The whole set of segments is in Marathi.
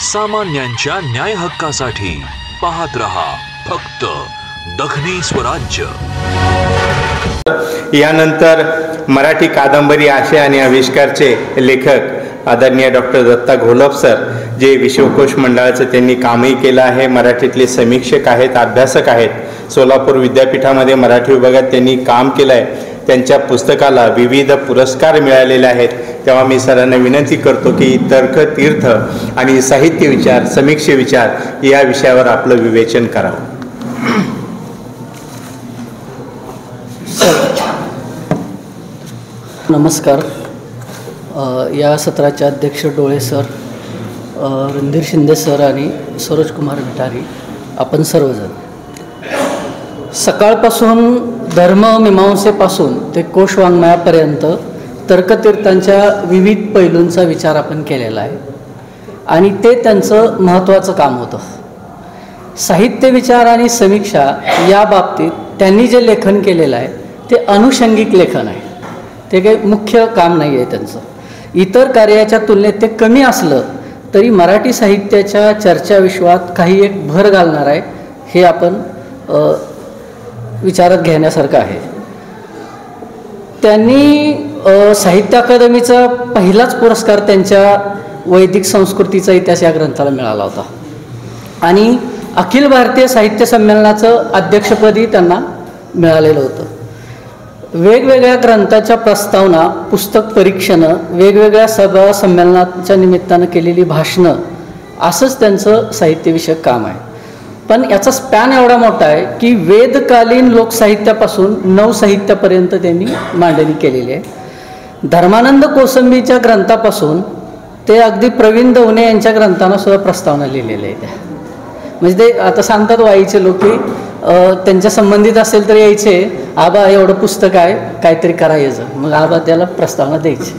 सामान्यांच्या न्याय हक्कासाठी पाहत रहा फक्त दखनी स्वराज्य। यानंतर मराठी कादंबरी आशय आणि आविष्कारचे लेखक आदरणीय डॉक्टर दत्ता घोलप सर, जे विश्वकोश मंडळाचं त्यांनी कामही केलं आहे, मराठीतले समीक्षक आहेत, अभ्यासक आहेत, सोलापूर विद्यापीठामध्ये मराठी विभागात त्यांनी काम केलं आहे, त्यांच्या पुस्तकाला विविध पुरस्कार मिळालेले आहेत। तेव्हा मी सरांना विनंती करतो की तर्क तीर्थ आणि साहित्य विचार, समीक्षा विचार या विषयावर आपलं विवेचन करावं। नमस्कार। या सत्राचे अध्यक्ष डोळे सर, रणधीर शिंदे सर आणि सरोज कुमार विटारी, आपण सर्वजण सकाळपासून धर्ममीमांसेपासून ते कोशवाङ्मयापर्यंत तर्कतीर्थांच्या विविध पैलूंचा विचार आपण केलेला आहे आणि ते त्यांचं महत्त्वाचं काम होतं। साहित्य विचार आणि समीक्षा या बाबतीत त्यांनी जे लेखन केलेलं आहे ते अनुषंगिक लेखन आहे, ते काही मुख्य काम नाही आहे त्यांचं। इतर कार्याच्या तुलनेत ते कमी असलं तरी मराठी साहित्याच्या चर्चाविश्वात काही एक भर घालणार आहे, हे आपण विचारात घेण्यासारखं आहे। त्यांनी साहित्य अकादमीचा पहिलाच पुरस्कार त्यांच्या वैदिक संस्कृतीचा इतिहास या ग्रंथाला मिळाला होता आणि अखिल भारतीय साहित्य संमेलनाचं अध्यक्षपदी त्यांना मिळालेलं होतं। वेगवेगळ्या ग्रंथाच्या प्रस्तावना, पुस्तक परीक्षणं, वेगवेगळ्या सभा संमेलनाच्या निमित्तानं केलेली भाषणं, असंच त्यांचं साहित्यविषयक काम आहे। पण याचा स्पॅन एवढा मोठा आहे की वेदकालीन लोकसाहित्यापासून नवसाहित्यापर्यंत त्यांनी मांडणी केलेली आहे। धर्मानंद कोसंबीच्या ग्रंथापासून ते अगदी प्रवीण दवणे यांच्या ग्रंथांना सुद्धा प्रस्तावना लिहिलेल्या आहेत। म्हणजे ते आता सांगतात वाईचे लोक की त्यांच्या संबंधित असेल तर यायचे, आबा एवढं पुस्तक आहे, काहीतरी करायचं, मग आबा त्याला प्रस्तावना द्यायची।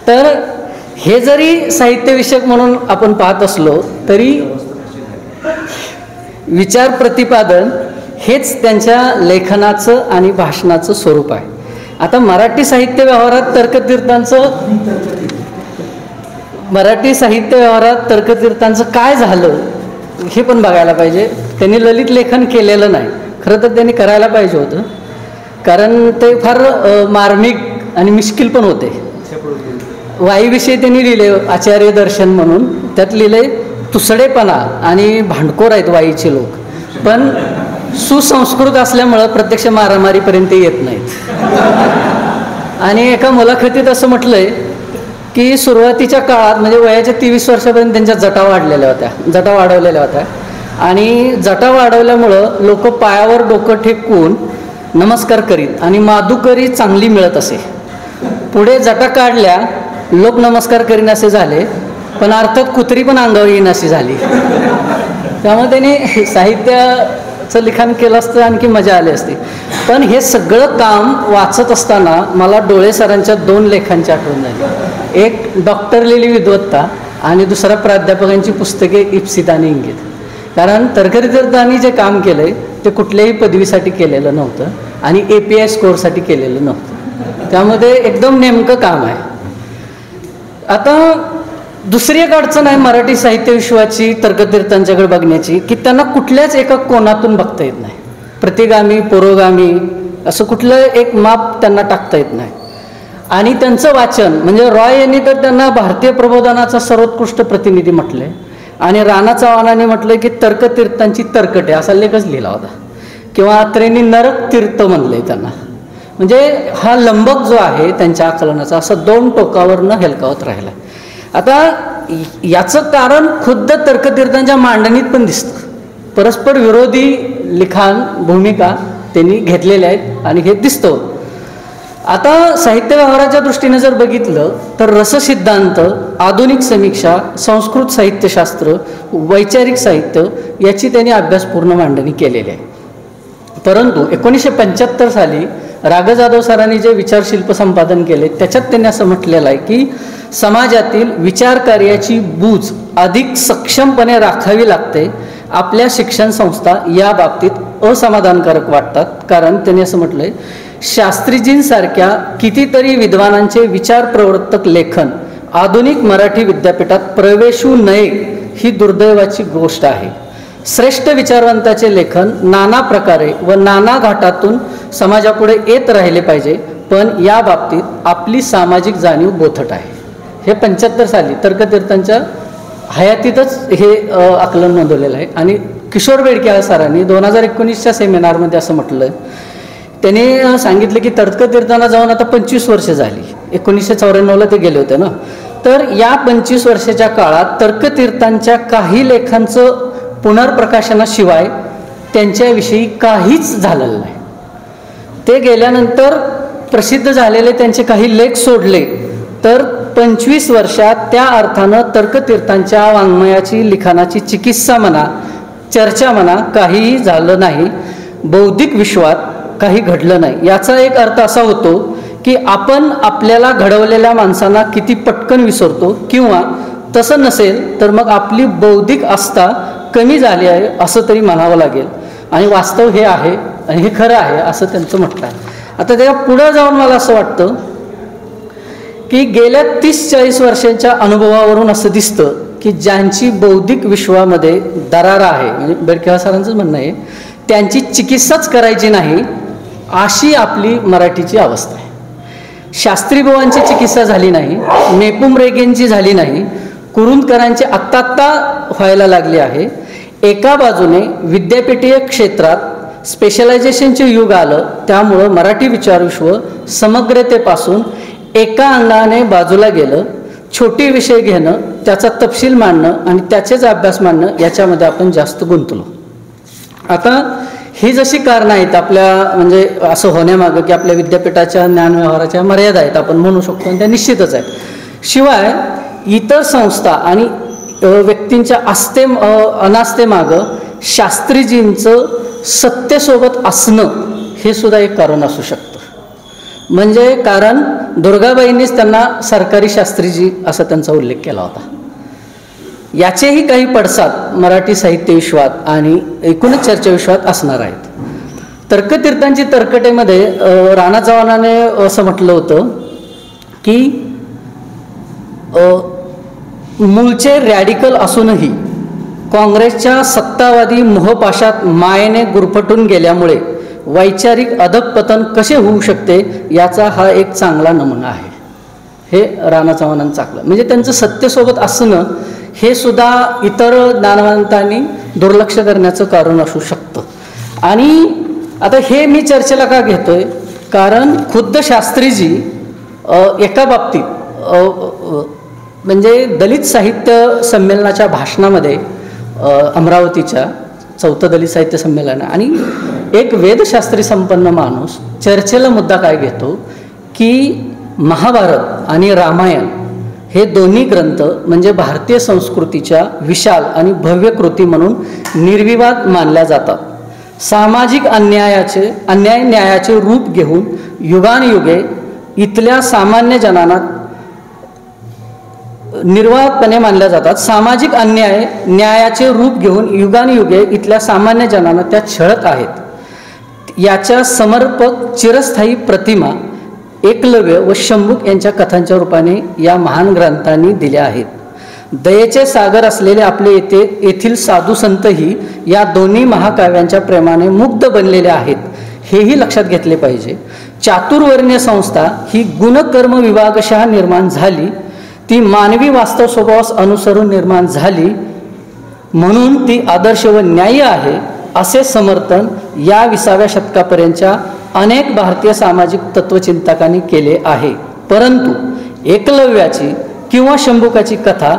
तर हे जरी साहित्यविषयक म्हणून आपण पाहत असलो तरी विचार प्रतिपादन हेच त्यांच्या लेखनाचं आणि भाषणाचं स्वरूप आहे। आता मराठी साहित्य व्यवहारात तर्कतीर्थांचं काय झालं हे पण बघायला पाहिजे। त्यांनी ललित लेखन केलेलं नाही, खरं तर त्यांनी करायला पाहिजे होतं, कारण ते फार मार्मिक आणि मिश्किल पण होते। वाईविषयी त्यांनी लिहिले आचार्य दर्शन म्हणून, त्यात लिहिले तुसडेपणा आणि भांडखोर आहेत वाईचे लोक, पण सुसंस्कृत असल्यामुळं प्रत्यक्ष मारामारीपर्यंत येत नाहीत। आणि एका मुलाखतीत असं म्हटलंय की सुरुवातीच्या काळात म्हणजे वयाच्या 23 वर्षापर्यंत त्यांच्या जटा वाढवलेल्या होत्या आणि जटा वाढवल्यामुळं लोक पायावर डोकं ठेकून नमस्कार करीत आणि माधुकरी चांगली मिळत असे। पुढे जटा काढल्या, लोक नमस्कार करीनासे झाले, पण अर्थात कुत्री पण अंगावर येईनाशी झाली। त्यामुळे त्यांनी साहित्याचं लिखाण केलं असतं, आणखी मजा आली असती। पण हे सगळं काम वाचत असताना मला डोळे सरांच्या 2 लेखांची आठवण झाली। एक डॉक्टर लिहिली विद्वत्ता आणि दुसरा प्राध्यापकांची पुस्तके इप्सित आणि इंगित। कारण तर्कतीर्थांनी जे काम केलंय ते कुठल्याही पदवीसाठी केलेलं नव्हतं आणि API स्कोअरसाठी केलेलं नव्हतं, त्यामध्ये एकदम नेमकं काम आहे। आता दुसरी एक अडचण आहे मराठी साहित्य विश्वाची तर्कतीर्थांच्याकडे बघण्याची, की त्यांना कुठल्याच एका कोनातून बघता येत नाही। प्रतिगामी, पुरोगामी असं कुठलं एक माप त्यांना टाकता येत नाही। आणि त्यांचं वाचन म्हणजे रॉय यांनी तर त्यांना भारतीय प्रबोधनाचा सर्वोत्कृष्ट प्रतिनिधी म्हटले आणि राणा चव्हाणांनी म्हटलं की तर्कतीर्थांची तर्कटे असा लेखच लिहिला होता, किंवा अत्रेंनी नरक तीर्थ म्हणले त्यांना। म्हणजे हा लंबक जो आहे त्यांच्या आकलनाचा असं 2 टोकावरनं हेलकावत राहिला। आता याचं कारण खुद्द तर्कतीर्थांच्या मांडणीत पण दिसतं। परस्पर विरोधी लिखाण भूमिका त्यांनी घेतलेल्या आहेत आणि हे दिसतं। आता साहित्य व्यवहाराच्या दृष्टीने जर बघितलं तर रससिद्धांत, आधुनिक समीक्षा, संस्कृत साहित्यशास्त्र, वैचारिक साहित्य याची त्यांनी अभ्यासपूर्ण मांडणी केलेली आहे। परंतु 1975 साली राग जाधव सरांनी जे विचारशिल्प संपादन केले त्याच्यात त्यांनी असं म्हटलेलं आहे की समाजातील विचार कार्याची बूज अधिक सक्षमपणे राखावी लागते। आपल्या शिक्षण संस्था या बाबतीत असमाधानकारक वाटतात, कारण त्यांनी असं म्हटलंय शास्त्रीजींसारख्या कितीतरी विद्वानांचे विचार प्रवर्तक लेखन आधुनिक मराठी विद्यापीठात प्रवेशू नये ही दुर्दैवाची गोष्ट आहे. श्रेष्ठ विचारवंताचे लेखन नाना प्रकारे व नाना घाटातून समाजापुढे येत राहिले पाहिजे, पण या बाबतीत आपली सामाजिक जाणीव बोथट आहे. हे 75 साली तर्कतीर्थांच्या हयातीतच हे आकलन नोंदवलेलं आहे. आणि किशोर बेडके सरांनी 2019च्या सेमिनारमध्ये असं म्हटलं, त्यांनी सांगितलं की तर्कतीर्थांना जाऊन आता 25 वर्ष झाली. 1994ला ते गेले होते ना. तर या 25 वर्षाच्या काळात तर्कतीर्थांच्या काही लेखांचं पुनर्प्रकाशनाशिवाय त्यांच्याविषयी काहीच झालेलं नाही. ते गेल्यानंतर प्रसिद्ध झालेले त्यांचे काही लेख सोडले तर 25 वर्षात त्या अर्थानं तर्कतीर्थांच्या वाङ्मयाची लिखाणाची चिकित्सा म्हणा, चर्चा म्हणा, काहीही झालं नाही. बौद्धिक विश्वात काही घडलं नाही. याचा एक अर्थ असा होतो की आपण आपल्याला घडवलेल्या माणसांना किती पटकन विसरतो, किंवा तसं नसेल तर मग आपली बौद्धिक आस्था कमी झाली आहे असं तरी म्हणावं लागेल. आणि वास्तव हे आहे आणि हे खरं आहे असं त्यांचं म्हटलं आहे. आता त्या पुढं जाऊन मला असं वाटतं की गेल्या 30-40 वर्षांच्या अनुभवावरून असं दिसतं की ज्यांची बौद्धिक विश्वामध्ये दरार आहे, म्हणजे बेडके सरांचंच म्हणणं आहे, त्यांची चिकित्साच करायची नाही अशी आपली मराठीची अवस्था आहे. शास्त्रीबुवांची चिकित्सा झाली नाही, नेपुम रेगेंची झाली नाही, कुरुंदकरांची आत्ता व्हायला लागली आहे. एका बाजूने विद्यापीठीय क्षेत्रात स्पेशलायझेशनचे युग आलं, त्यामुळं मराठी विचारविश्व समग्रतेपासून एका अंगाने बाजूला गेलं. छोटी विषय घेणं, त्याचा तपशील मांडणं आणि त्याचेच अभ्यास मांडणं याच्यामध्ये आपण जास्त गुंतलो. आता ही जशी कारणं आहेत आपल्या, म्हणजे असं होण्यामागं की आपल्या विद्यापीठाच्या ज्ञानव्यवहाराच्या मर्यादा आहेत आपण म्हणू शकतो, आणि त्या निश्चितच आहेत. शिवाय इतर संस्था आणि व्यक्तींच्या अनास्थेमागं शास्त्रीजींचं सत्तेसोबत असणं हे सुद्धा एक कारण असू शकतं. म्हणजे कारण दुर्गाबाईंनीच त्यांना सरकारी शास्त्रीजी असा त्यांचा उल्लेख केला होता. याचेही काही पडसाद मराठी साहित्य विश्वात आणि एकूणच चर्चा विश्वात असणार आहेत. तर्कतीर्थांची तर्कटेमध्ये राणा चव्हाणाने असं म्हटलं होतं की मूळचे रॅडिकल असूनही काँग्रेसच्या सत्तावादी मोहपाशात मायेने गुरफटून गेल्यामुळे वैचारिक अधःपतन कसे होऊ शकते याचा हा एक चांगला नमुना आहे. हे राणा चव्हाणांचं आकलन. म्हणजे त्यांचं सत्तेसोबत असणं हे सुद्धा इतर ज्ञानवंतांनी दुर्लक्ष करण्याचं कारण असू शकतं. आणि आता हे मी चर्चेला का घेतोय, कारण खुद्द शास्त्रीजी एका बाबतीत म्हणजे दलित साहित्य संमेलनाच्या भाषणामध्ये अमरावतीच्या 4थं दलित साहित्य संमेलन, आणि एक वेदशास्त्री संपन्न माणूस चर्चेला मुद्दा काय घेतो की महाभारत आणि रामायण हे दोन्ही ग्रंथ म्हणजे भारतीय संस्कृतीच्या विशाल आणि भव्य कृती म्हणून निर्विवाद मानल्या जातात. सामाजिक अन्याय न्यायाचे रूप घेऊन युगानयुगे इथल्या सामान्य जनांना निर्वाहपणे मानल्या जातात. सामाजिक अन्याय न्यायाचे रूप घेऊन युगानयुगे इथल्या सामान्य जनांना त्या छळत आहेत. याच्या समर्पक चिरस्थायी प्रतिमा एकलव्य व शंभुक यांच्या कथांच्या रूपाने या महान ग्रंथांनी दिल्या आहेत. दयेचे सागर असलेले आपले येथील साधू संतही या दोन्ही महाकाव्यांच्या प्रेमाने मुग्ध बनलेले आहेत, हेही लक्षात घेतले पाहिजे. चातुर्वर्णीय संस्था ही गुणकर्म विभागशः निर्माण झाली, ती मानवी वास्तव स्वभावास अनुसरून निर्माण झाली, म्हणून ती आदर्श व न्याय्य आहे असे समर्थन या 20व्या शतकापर्यंतच्या अनेक भारतीय सामाजिक तत्वचिंतकांनी केले आहे. परंतु एकलव्याची किंवा शंभुकाची कथा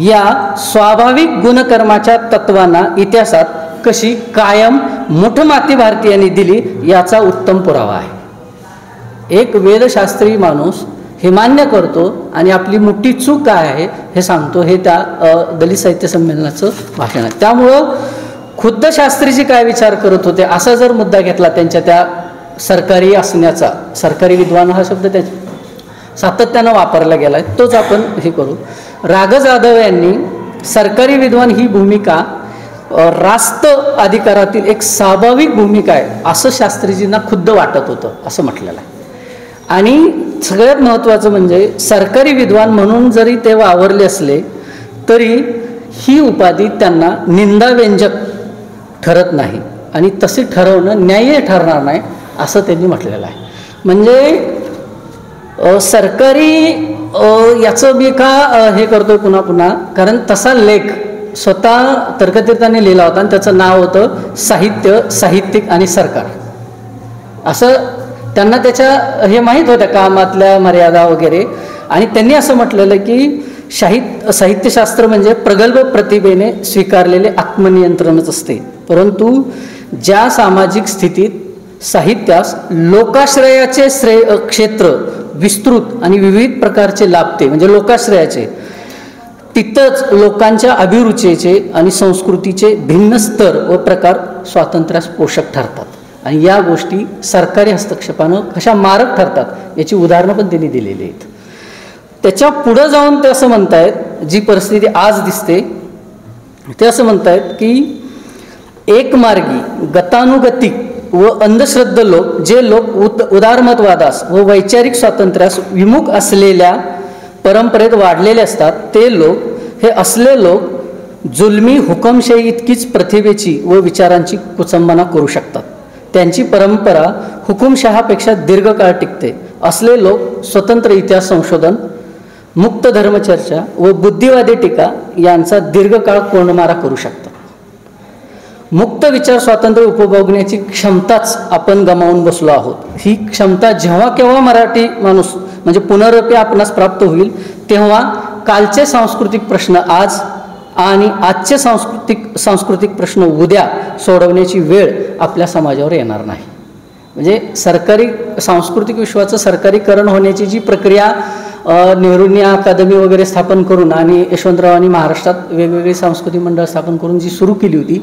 या स्वाभाविक गुणकर्माच्या तत्वांना इतिहासात कशी कायम मुठमाती भारतीयांनी दिली याचा उत्तम पुरावा आहे. एक वेदशास्त्री माणूस हे मान्य करतो आणि आपली मोठी चूक काय आहे हे सांगतो. हे त्या दलित साहित्य संमेलनाचं भाषण आहे. त्यामुळं खुद्द शास्त्रीजी काय विचार करत होते असा जर मुद्दा घेतला त्यांच्या त्या सरकारी असण्याचा, सरकारी विद्वान हा शब्द त्या सातत्यानं वापरला गेला आहे, तोच आपण हे करू. राघ जाधव यांनी सरकारी विद्वान ही भूमिका रास्त अधिकारातील एक स्वाभाविक भूमिका आहे असं शास्त्रीजींना खुद्द वाटत होतं असं म्हटलेलं आहे. आणि सगळ्यात महत्त्वाचं म्हणजे सरकारी विद्वान म्हणून जरी ते वावरले असले तरी ही उपाधी त्यांना निंदाव्यंजक ठरत नाही आणि तसे ठरवणं न्याय्य ठरणार नाही असं त्यांनी म्हटलेलं आहे. म्हणजे सरकारी याचं मी का हे करतोय पुन्हा पुन्हा, कारण तसा लेख स्वतः तर्कतीर्थाने लिहिला होता आणि त्याचं नाव होतं साहित्य, साहित्यिक आणि सरकार. असं त्यांना त्याच्या हे माहीत होत्या कामातल्या मर्यादा वगैरे, आणि त्यांनी असं म्हटलेलं की साहित्यशास्त्र म्हणजे प्रगल्भ प्रतिभेने स्वीकारलेले आत्मनियंत्रणच असते, परंतु ज्या सामाजिक स्थितीत साहित्यास लोकाश्रयाचे क्षेत्र विस्तृत आणि विविध प्रकारचे लाभते, म्हणजे लोकाश्रयाचे, तिथंच लोकांच्या अभिरुचीचे आणि संस्कृतीचे भिन्न स्तर व प्रकार स्वातंत्र्यास पोषक ठरतात. आणि या गोष्टी सरकारी हस्तक्षेपानं कशा मारक ठरतात याची उदाहरणं पण त्यांनी दिलेली आहेत. त्याच्या पुढं जाऊन ते असं म्हणतायत, जी परिस्थिती आज दिसते ते असं म्हणतायत की एकमार्गी, गतानुगतिक व अंधश्रद्ध लोक, जे लोक उदारमतवादास व वैचारिक स्वातंत्र्यास विमुख असलेल्या परंपरेत वाढलेले असतात, ते लोक, हे असले लोक जुलमी हुकमशाही इतकीच प्रतिभेची व विचारांची कुचंबना करू शकतात. त्यांची परंपरा हुकुमशहापेक्षा दीर्घकाळ टिकते. असले लोक स्वतंत्र इतिहास संशोधन, मुक्त धर्मचर्चा व बुद्धिवादी टीका यांचा दीर्घकाळ कोंडमारा करू शकतात. मुक्त विचार स्वातंत्र्य उपभोगण्याची क्षमताच आपण गमावून बसलो आहोत. ही क्षमता जेव्हा केव्हा मराठी माणूस म्हणजे पुनरपी आपणास प्राप्त होईल तेव्हा कालचे सांस्कृतिक प्रश्न आज आणि आजचे सांस्कृतिक प्रश्न उद्या सोडवण्याची वेळ आपल्या समाजावर येणार नाही. म्हणजे सरकारी सांस्कृतिक विश्वाचं सरकारीकरण होण्याची जी प्रक्रिया नेहरूंनी अकादमी वगैरे स्थापन करून आणि यशवंतरावांनी महाराष्ट्रात वेगवेगळी सांस्कृतिक मंडळ स्थापन करून जी सुरू केली होती,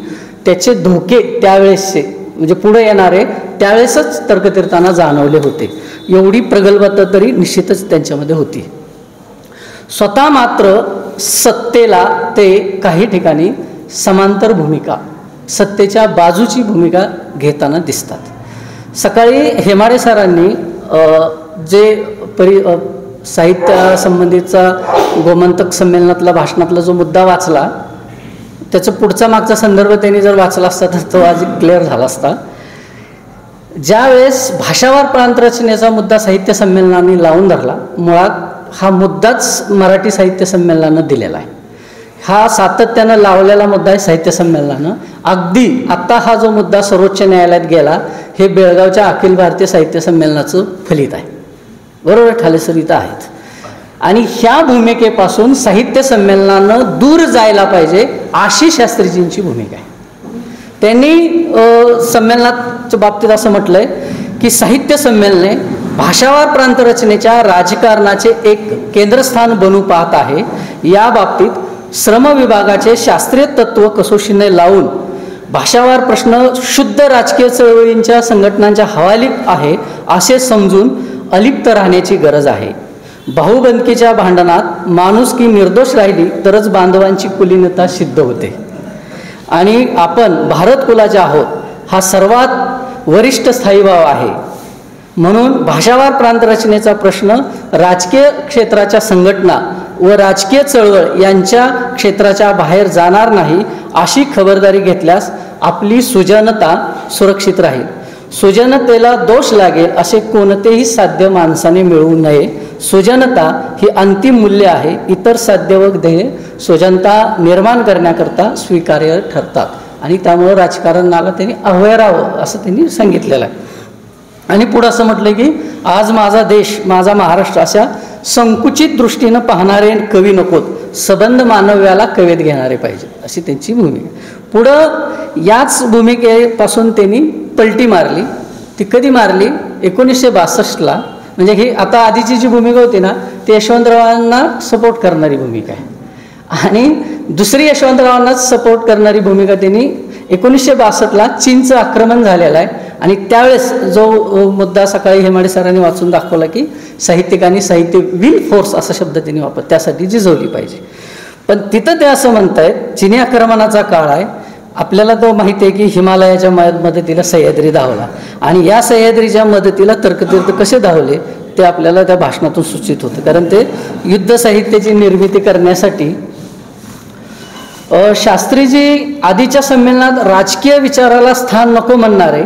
त्याचे धोके त्यावेळेसचे म्हणजे पुढे येणारे त्यावेळेसच तर्कतीर्थांना जाणवले होते. एवढी प्रगल्भता तरी निश्चितच त्यांच्यामध्ये होती. स्वतः मात्र सत्तेला ते काही ठिकाणी समांतर भूमिका, सत्तेच्या बाजूची भूमिका घेताना दिसतात. सकाळी हेमाडे सरांनी जे साहित्यासंबंधीचा गोमंतक संमेलनातला भाषणातला जो मुद्दा वाचला, त्याचा पुढचा मागचा संदर्भ त्यांनी जर वाचला असता तर तो आज क्लिअर झाला असता. ज्यावेळेस भाषावार प्रांतरचनेचा मुद्दा साहित्य संमेलनाने लावून धरला, मुळात हा मुद्दाच मराठी साहित्य संमेलनानं दिलेला आहे. हा सातत्यानं लावलेला मुद्दा आहे साहित्य संमेलनानं. अगदी आत्ता हा जो मुद्दा सर्वोच्च न्यायालयात गेला, हे बेळगावच्या अखिल भारतीय साहित्य संमेलनाचं फलित आहे. बरोबर, ठाले सर इथं आहेत. आणि ह्या भूमिकेपासून साहित्य संमेलनानं दूर जायला पाहिजे अशी शास्त्रीजींची भूमिका आहे. त्यांनी संमेलनाच्या बाबतीत असं म्हटलंय की साहित्य संमेलने भाषावार प्रांतरचनेच्या राजकारणाचे एक केंद्रस्थान बनू पाहत आहे. या बाबतीत श्रम विभागाचे शास्त्रीय तत्व कसोशीने लावून भाषावार प्रश्न शुद्ध राजकीय चळवळींच्या संघटनांच्या हवाली आहे असे समजून अलिप्त राहण्याची गरज आहे. भाऊबंदकीच्या भांडणात माणुसकी निर्दोष राहिली तरच बांधवांची कुलीनता सिद्ध होते. आणि आपण भारत कुलाचे आहोत हा सर्वात वरिष्ठ स्थायीभाव आहे. म्हणून भाषावार प्रांतरचनेचा प्रश्न राजकीय क्षेत्राच्या संघटना व राजकीय चळवळ यांच्या क्षेत्राच्या बाहेर जाणार नाही अशी खबरदारी घेतल्यास आपली सुजनता सुरक्षित राहील. सुजनतेला दोष लागेल असे कोणतेही साध्य माणसाने मिळवू नये. सुजनता ही अंतिम मूल्य आहे. इतर साध्य व ध्येय सुजनता निर्माण करण्याकरता स्वीकार्य ठरतात. आणि त्यामुळं राजकारणाला त्यांनी अव्यय राहावं असं त्यांनी सांगितलेलं आहे. आणि पुढं असं म्हटलं की आज माझा देश, माझा महाराष्ट्र अशा संकुचित दृष्टीनं पाहणारे कवी नकोत, सबंध मानव्याला कवेत घेणारे पाहिजे अशी त्यांची भूमिका. पुढं याच भूमिकेपासून त्यांनी पलटी मारली. ती कधी मारली? 1962ला. म्हणजे ही आता आधीची जी भूमिका होती ना ती यशवंतरावांना सपोर्ट करणारी भूमिका आहे. आणि दुसरी यशवंतरावांनाच सपोर्ट करणारी भूमिका त्यांनी 1962ला चीनचं आक्रमण झालेलं आहे. आणि त्यावेळेस जो मुद्दा सकाळी हेमाडे सरांनी वाचून दाखवला की साहित्यिकांनी साहित्य विल फोर्स असा शब्द त्यांनी वापर त्यासाठी झिजवली पाहिजे. पण तिथं ते असं म्हणतायत चीनी आक्रमणाचा काळ आहे. आपल्याला तो माहिती आहे की हिमालयाच्या मदतीला सह्याद्री धावला आणि या सह्याद्रीच्या मदतीला तर्कतीर्थ कसे धावले ते आपल्याला त्या भाषणातून सूचित होतं. कारण ते युद्ध साहित्याची निर्मिती करण्यासाठी शास्त्रीजी आधीच्या संमेलनात राजकीय विचाराला स्थान नको म्हणणारे,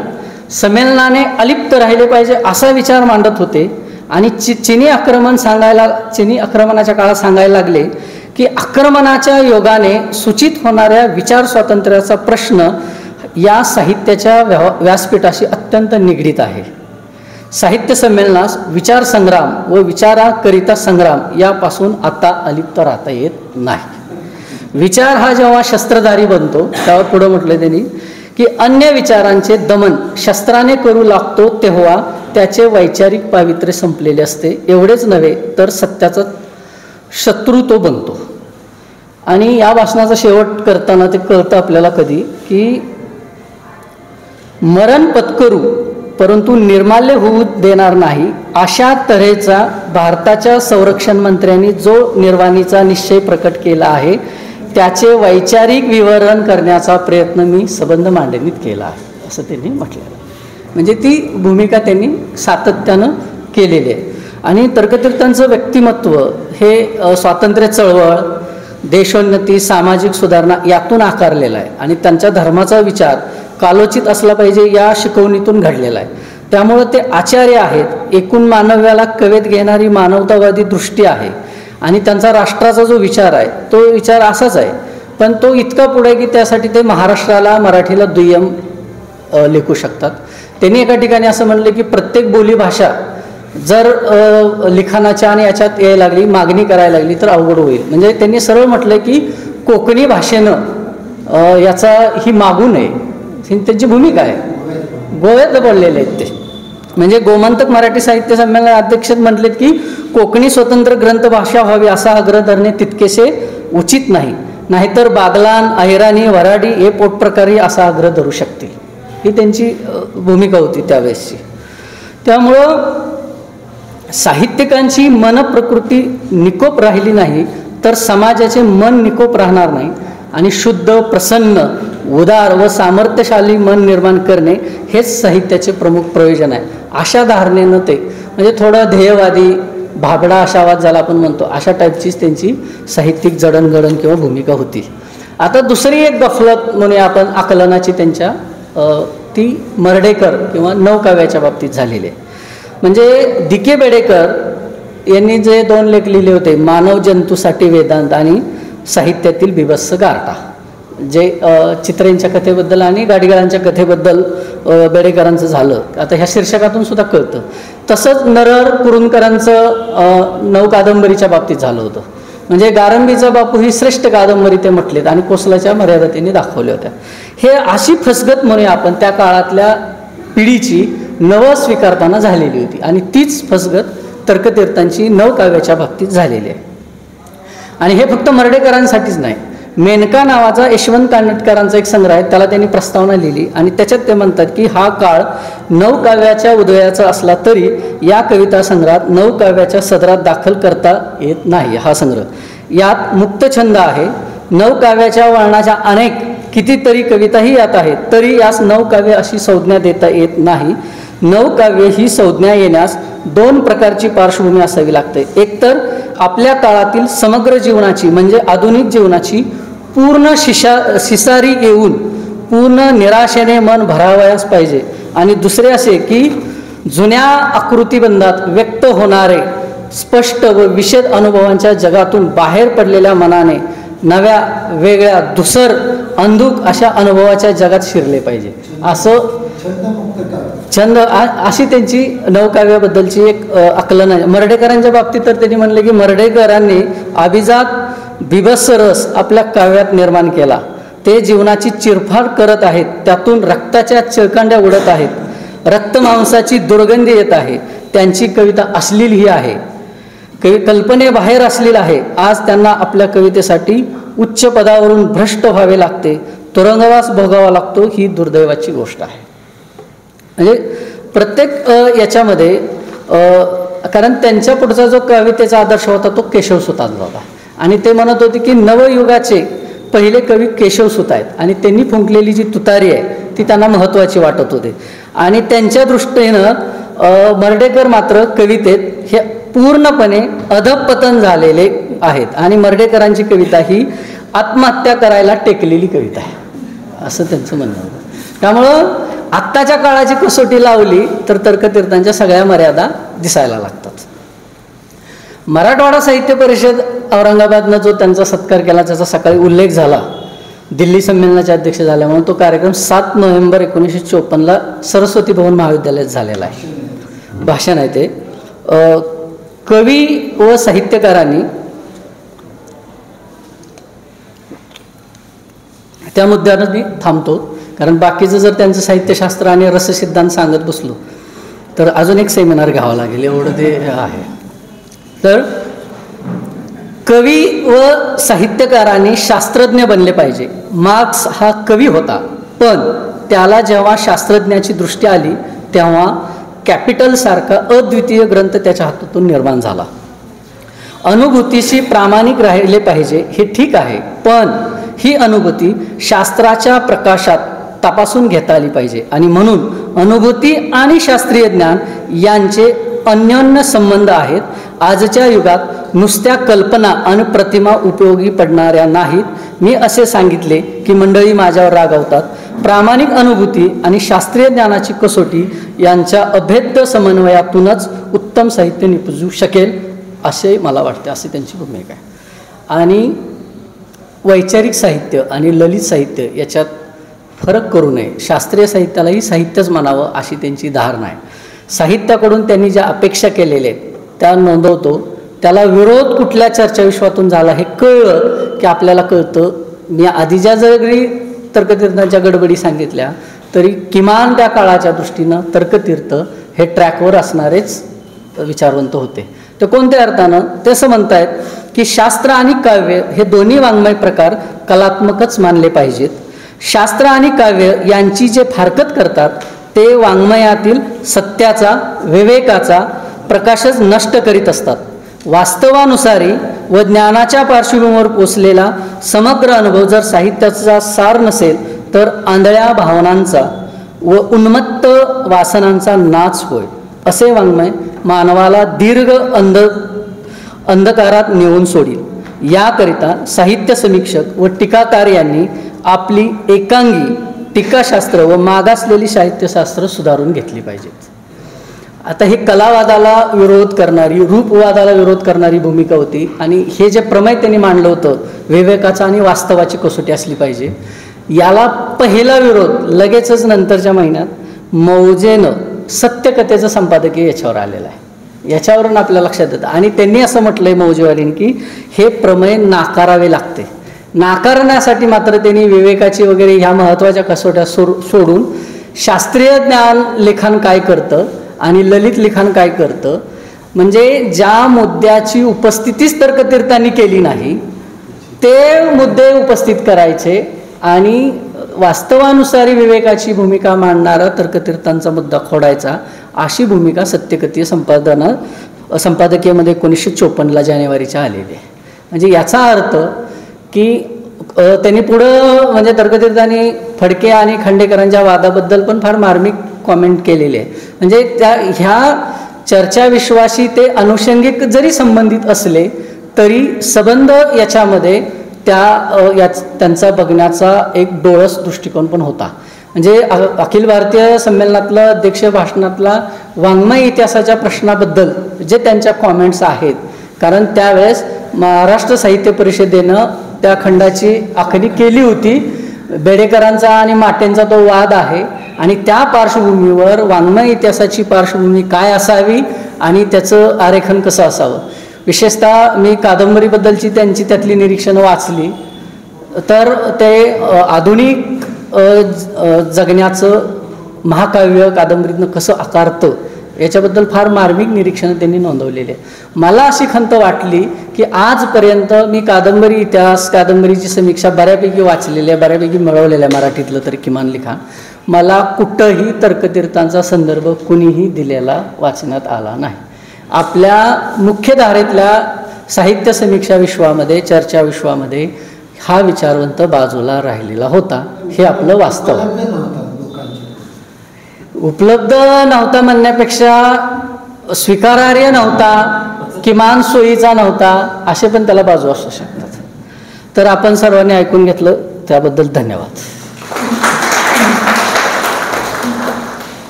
संमेलनाने अलिप्त राहिले पाहिजे असा विचार मांडत होते. आणि चिनी आक्रमणाच्या काळात सांगायला लागले की आक्रमणाच्या योगाने सूचित होणाऱ्या विचार स्वातंत्र्याचा प्रश्न या साहित्याच्या व्यासपीठाशी अत्यंत निगडीत आहे. साहित्य संमेलनास विचार संग्राम व विचाराकरिता संग्राम यापासून आता अलिप्त राहता येत नाही. विचार हा जेव्हा शस्त्रधारी बनतो तेव्हा पुढं म्हटलं त्यांनी की अन्य विचारांचे दमन शस्त्राने करू लागतो तेव्हा त्याचे वैचारिक पावित्र्य संपलेले असते. एवढेच नव्हे तर सत्याचा शत्रू तो बनतो. आणि या भाषणाचा शेवट करताना ते कळतं आपल्याला कधी की मरण पत्करू परंतु निर्माल्य होऊ देणार नाही अशा तऱ्हेचा भारताच्या संरक्षण मंत्र्यांनी जो निर्वाणीचा निश्चय प्रकट केला आहे त्याचे वैचारिक विवरण करण्याचा प्रयत्न मी सबंध मांडणीत केला आहे असं त्यांनी म्हटलेलं. म्हणजे ती भूमिका त्यांनी सातत्यानं केलेली आहे. आणि तर्कतीर्थांचं व्यक्तिमत्व हे स्वातंत्र्य चळवळ, देशोन्नती, सामाजिक सुधारणा यातून आकारलेला आहे. आणि त्यांच्या धर्माचा विचार कालोचित असला पाहिजे या शिकवणीतून घडलेला आहे. त्यामुळं ते आचार्य आहेत. एकूण मानव्याला कवेत घेणारी मानवतावादी दृष्टी आहे. आणि त्यांचा राष्ट्राचा जो विचार आहे तो विचार असाच आहे. पण तो इतका पुढे आहे की त्यासाठी ते महाराष्ट्राला मराठीला दुय्यम लेखू शकतात. त्यांनी एका ठिकाणी असं म्हणले की प्रत्येक बोलीभाषा जर लिखाणाच्या आणि याच्यात यायला लागली, मागणी करायला लागली तर अवघड होईल. म्हणजे त्यांनी सरळ म्हटलं की कोकणी भाषेनं याचा ही मागू नये. त्यांची भूमिका आहे. गोव्यात पडलेले आहेत ते. म्हणजे गोमंतक मराठी साहित्य संमेलन अध्यक्षात म्हटलेत की कोकणी स्वतंत्र ग्रंथ भाषा व्हावी असा आग्रह धरणे तितकेसे उचित नाही. नाहीतर बागलान, अहिराणी, वराडी हे पोटप्रकारी असा आग्रह धरू शकतील. ही त्यांची भूमिका होती त्यावेळेसची. त्यामुळं साहित्यिकांची मन प्रकृती निकोप राहिली नाही तर समाजाचे मन निकोप राहणार नाही. आणि शुद्ध, प्रसन्न, उदार व सामर्थ्यशाली मन निर्माण करणे हेच साहित्याचे प्रमुख प्रयोजन आहे. अशा धारणेनं ते म्हणजे थोडं ध्येयवादी, भाबडा आशावाद ज्याला आपण म्हणतो अशा टाईपचीच त्यांची साहित्यिक जडणघडण किंवा भूमिका होती. आता दुसरी एक गफलत म्हणून आपण आकलनाची त्यांच्या ती मर्ढेकर किंवा नवकाव्याच्या बाबतीत झालेली आहे. म्हणजे दिके बेडेकर यांनी जे 2 लेख लिहिले होते, मानव जंतूसाठी वेदांत आणि साहित्यातील बिभत्स गारठा, जे चित्रेंच्या कथेबद्दल आणि गाडीगाळांच्या कथेबद्दल बेडेकरांचं झालं आता ह्या शीर्षकातून सुद्धा कळतं. तसंच नरहर कुरुंदकरांचं 9 कादंबरीच्या बाबतीत झालं होतं. म्हणजे गारंबीचा बापू ही श्रेष्ठ कादंबरी ते म्हटलेत आणि कोसलाच्या मर्यादा त्यांनी दाखवल्या होत्या. हे अशी फसगत म्हणूया आपण त्या काळातल्या पिढीची नवं स्वीकारताना झालेली होती. आणि तीच फसगत तर्कतीर्थांची नवकाव्याच्या बाबतीत झालेली आहे. आणि हे फक्त मर्ढेकरांसाठीच नाही. मेनका नावाचा यशवंत कानेटकरांचा एक संग्रह आहे, त्याला त्यांनी प्रस्तावना लिहिली आणि त्याच्यात ते म्हणतात की हा काळ नवकाव्याच्या उदयाचा असला तरी या कविता संग्रहात नवकाव्याच्या सदरात दाखल करता येत नाही. हा संग्रह यात मुक्तछंद आहे. नवकाव्याच्या वळणाच्या अनेक कितीतरी कविताही यात आहेत तरी यास नवकाव्य अशी संज्ञा देता येत नाही. नवकाव्य ही संज्ञा येण्यास 2 प्रकारची पार्श्वभूमी असावी लागते. एकतर आपल्या काळातील समग्र जीवनाची म्हणजे आधुनिक जीवनाची पूर्ण शिसारी येऊन पूर्ण निराशेने मन भरावयास पाहिजे. आणि दुसरे असे की जुन्या आकृतिबंधात व्यक्त होणारे स्पष्ट व विशद अनुभवांच्या जगातून बाहेर पडलेल्या मनाने नव्या, वेगळ्या, दुसर, अंधुक अशा अनुभवाच्या जगात शिरले पाहिजे. असं छंद अशी त्यांची नवकाव्याबद्दलची एक आकलन आहे. मर्ढेकरांच्या बाबतीत तर त्यांनी म्हणले की मर्ढेकरांनी अभिजात बिभत्स रस आपल्या काव्यात निर्माण केला. ते जीवनाची चिरफाड करत आहेत. त्यातून रक्ताच्या चिळकांड्या उडत आहेत. रक्तमांसाची दुर्गंधी येत आहे. त्यांची कविता अश्लील ही आहे. कल्पनेबाहेर अश्लील आहे. आज त्यांना आपल्या कवितेसाठी उच्च पदावरून भ्रष्ट व्हावे लागते, तुरुंगवास भोगावा लागतो. ही दुर्दैवाची गोष्ट आहे. म्हणजे प्रत्येक याच्यामध्ये कारण त्यांच्या पुढचा जो कवितेचा आदर्श होता तो केशवसुतांचा होता. आणि ते म्हणत होते की नवयुगाचे पहिले कवी केशवसुत आहेत आणि त्यांनी फुंकलेली जी तुतारी आहे ती त्यांना महत्त्वाची वाटत होते. आणि त्यांच्या दृष्टीनं मर्ढेकर मात्र कवितेत हे पूर्णपणे अधःपतन झालेले आहेत आणि मर्ढेकरांची कविता ही आत्महत्या करायला टेकलेली कविता आहे असं त्यांचं म्हणणं होतं. त्यामुळं आत्ताच्या काळाची कसोटी लावली तर तर्कतीर्थांच्या सगळ्या मर्यादा दिसायला लागतात. मराठवाडा साहित्य परिषद औरंगाबादनं जो त्यांचा सत्कार केला त्याचा सकाळी उल्लेख झाला, दिल्ली संमेलनाचे अध्यक्ष झाल्यामुळे तो कार्यक्रम 7 नोव्हेंबर 1954 सरस्वती भवन महाविद्यालयात झालेला आहे. भाषण आहे ते. कवी व साहित्यकारांनी त्या मुद्द्यावर मी थांबतो, कारण बाकीचं जर त्यांचं साहित्यशास्त्र आणि रससिद्धांत सांगत बसलो तर अजून एक सेमिनार घ्यावा लागेल, एवढं ते आहे. तर कवी व साहित्यकारांनी शास्त्रज्ञ बनले पाहिजे. मार्क्स हा कवी होता, पण त्याला जेव्हा शास्त्रज्ञाची दृष्टी आली तेव्हा कॅपिटल सारखा अद्वितीय ग्रंथ त्याच्या हातातून निर्माण झाला. अनुभूतीशी प्रामाणिक राहिले पाहिजे हे ठीक आहे, पण ही अनुभूती शास्त्राच्या प्रकाशात तपासून घेता आली पाहिजे आणि म्हणून अनुभूती आणि शास्त्रीय ज्ञान यांचे अन्योन्य संबंध आहेत. आजच्या युगात नुसत्या कल्पना आणि प्रतिमा उपयोगी पडणाऱ्या नाहीत. मी असे सांगितले की मंडळी माझ्यावर रागावतात. प्रामाणिक अनुभूती आणि शास्त्रीय ज्ञानाची कसोटी यांच्या अभेद्य समन्वयातूनच उत्तम साहित्य निपजू शकेल असे मला वाटते, अशी त्यांची भूमिका आहे. आणि वैचारिक साहित्य आणि ललित साहित्य याच्यात फरक करू नये. शास्त्रीय साहित्यालाही साहित्यच म्हणावं अशी त्यांची धारणा आहे. साहित्याकडून त्यांनी ज्या अपेक्षा केलेल्या आहेत त्या नोंदवतो. त्याला विरोध कुठल्या चर्चाविश्वातून झाला हे कळलं की आपल्याला कळतं. मी आधीच्या जरी तर्कतीर्थांच्या गडबडी सांगितल्या तरी किमान त्या काळाच्या दृष्टीनं तर्कतीर्थ हे ट्रॅकवर असणारेच विचारवंत होते. तर कोणत्या अर्थानं ते असं म्हणतायत की शास्त्र आणि काव्य हे दोन्ही वाङ्मय प्रकार कलात्मकच मानले पाहिजेत. शास्त्र आणि काव्य यांची जे फारकत करतात ते वाङ्मयातील सत्याचा, विवेकाचा प्रकाशच नष्ट करीत असतात. वास्तवानुसारी व ज्ञानाच्या पार्श्वभूमीवर पोचलेला समग्र अनुभव जर साहित्याचा सार नसेल तर आंधळ्या भावनांचा व उन्मत्त वासनांचा नाच होय. असे वाङ्मय मानवाला दीर्घ अंधकारात नेऊन सोडील. याकरिता साहित्य समीक्षक व टीकाकार यांनी आपली एकांगी टीकाशास्त्र व मागासलेली साहित्यशास्त्र सुधारून घेतली पाहिजेत. आता ही कलावादाला विरोध करणारी, रूपवादाला विरोध करणारी भूमिका होती आणि हे जे प्रमेय त्यांनी मांडलं होतं विवेकाचा आणि वास्तवाची कसोटी असली पाहिजे, याला पहिला विरोध लगेचच नंतरच्या महिन्यात मौजेनं सत्यकथेचं संपादकीय याच्यावर आलेलं आहे. याच्यावरून आपल्या लक्षात येतं आणि त्यांनी असं म्हटलं आहे मौजेवालींनी की हे प्रमेय नाकारावे लागते. नाकारण्यासाठी मात्र त्यांनी विवेकाची वगैरे ह्या महत्त्वाच्या कसोट्या सोडून शास्त्रीय ज्ञान लिखाण काय करतं आणि ललित लिखाण काय करतं, म्हणजे ज्या मुद्द्याची उपस्थितीच तर्कतीर्थांनी केली नाही ते मुद्दे उपस्थित करायचे आणि वास्तवानुसारी विवेकाची भूमिका मांडणारा तर्कतीर्थांचा मुद्दा खोडायचा, अशी भूमिका सत्यकथीय संपादकीयमध्ये 1954 जानेवारीच्या आलेली आहे. म्हणजे याचा अर्थ की त्यांनी पुढं म्हणजे तर्कतीर्थांनी फडके आणि खांडेकरांच्या वादाबद्दल पण फार मार्मिक कॉमेंट केलेली आहे. म्हणजे ह्या चर्चाविश्वाशी ते अनुषंगिक जरी संबंधित असले तरी संबंध याच्यामध्ये त्यांचा बघण्याचा एक डोळस दृष्टिकोन पण होता. म्हणजे अखिल भारतीय संमेलनातलं अध्यक्ष भाषणातला वाङ्मय इतिहासाच्या प्रश्नाबद्दल जे त्यांच्या कॉमेंट्स आहेत, कारण त्यावेळेस महाराष्ट्र साहित्य परिषदेनं त्या खंडाची आखणी केली होती. बेडेकरांचा आणि माटेंचा तो वाद आहे आणि त्या पार्श्वभूमीवर वाङ्मय इतिहासाची पार्श्वभूमी काय असावी आणि त्याचं आरेखन कसं असावं. विशेषतः मी कादंबरीबद्दलची त्यांची त्यातली निरीक्षणं वाचली तर ते आधुनिक जगण्याचं महाकाव्य कादंबरीतनं कसं आकारतं याच्याबद्दल फार मार्मिक निरीक्षणं त्यांनी नोंदवलेली आहे. मला अशी खंत वाटली की आजपर्यंत मी कादंबरी इतिहास, कादंबरीची समीक्षा बऱ्यापैकी वाचलेली आहे, बऱ्यापैकी मिळवलेलं आहे मराठीतलं तरी किमान लिखाण. मला कुठंही तर्कतीर्थांचा संदर्भ कुणीही दिलेला वाचण्यात आला नाही. आपल्या मुख्यधारेतल्या साहित्य समीक्षा विश्वामध्ये, चर्चा विश्वामध्ये हा विचारवंत बाजूला राहिलेला होता. हे आपलं वास्तव. उपलब्ध नव्हता म्हणण्यापेक्षा स्वीकारार्ह नव्हता, किमान सोयीचा नव्हता, असे पण त्याला बाजू असू शकतात. तर आपण सर्वांनी ऐकून घेतलं त्याबद्दल धन्यवाद.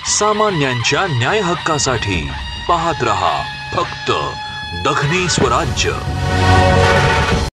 सामान्यांच्या न्याय हक्कासाठी पाहत रहा फक्त दखनी स्वराज्य.